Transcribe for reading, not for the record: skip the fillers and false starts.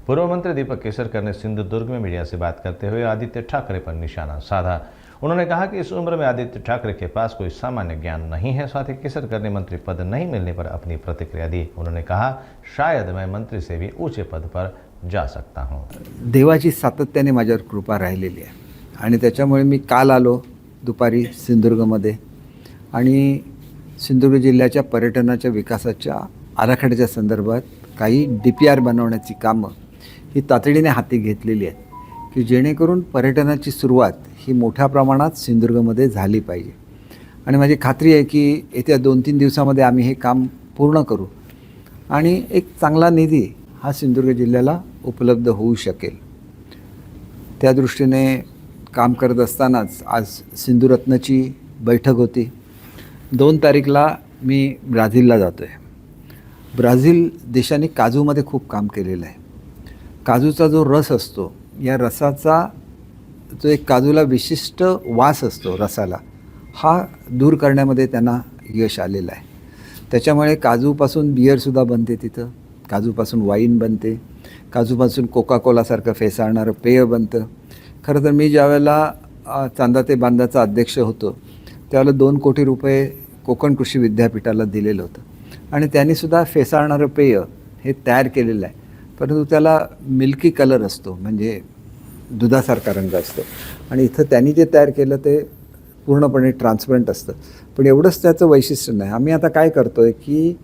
पूर्व मंत्री दीपक केसरकर ने सिंधुदुर्ग में मीडिया से बात करते हुए आदित्य ठाकरे पर निशाना साधा। उन्होंने कहा कि इस उम्र में आदित्य ठाकरे के पास कोई सामान्य ज्ञान नहीं है। साथ ही केसरकर ने मंत्री पद नहीं मिलने पर अपनी प्रतिक्रिया दी। उन्होंने कहा, शायद मैं मंत्री से भी ऊंचे पद पर जा सकता हूं। देवाची सातत्याने माझ्यावर कृपा राहिलेली आहे आणि त्याच्यामुळे मी काल आलो दुपारी सिंधुदुर्गमध्ये आणि सिंधुदुर्ग जिल्ह्याच्या पर्यटनाच्या विकासाच्या आराखड्याच्या संदर्भात काही DPR बनवण्याची कामं ही तातडीने हाती घेतलेली आहेत की जेणेकरून पर्यटनाची सुरुवात ही मोठ्या प्रमाणात सिंधुदुर्गमध्ये झाली पाहिजे आणि माझी खात्री आहे की येत्या 2-3 दिवसामध्ये आम्ही हे काम पूर्ण करू आणि एक चांगला निधी हा सिंधुदुर्ग जिल्ह्याला उपलब्ध होऊ शकेल। त्या दृष्टीने काम करत असतानाच आज सिंधुरत्नची बैठक होती। 2 तारीखला मी ब्राझीलला जातो आहे। ब्राझील देशाने काजूमध्ये खूप काम केलेलं आहे। काजूचा जो रस असतो, या रसाचा जो एक काजूला विशिष्ट वास असतो रसाला, हा दूर करण्यामध्ये त्यांना यश आलेलं आहे। त्याच्यामुळे काजूपासून बिअरसुद्धा बनते तिथं, काजूपासून वाईन बनते, काजूपासून कोका कोलासारखं फेसाळणारं पेय बनतं। खरं तर मी ज्यावेळेला चांदा ते बांधाचा अध्यक्ष होतो त्यावेळेला 2 कोटी रुपये कोकण कृषी विद्यापीठाला दिलेलं होतं आणि त्यांनीसुद्धा फेसाळणारं पेय हे तयार केलेलं आहे, परंतु त्याला मिल्की कलर असतो, म्हणजे दुधासारखा रंग असतो आणि इथं त्यांनी जे तयार केलं ते पूर्णपणे ट्रान्सपरंट असतं। पण एवढंच त्याचं वैशिष्ट्य नाही। आम्ही आता काय करतो आहे की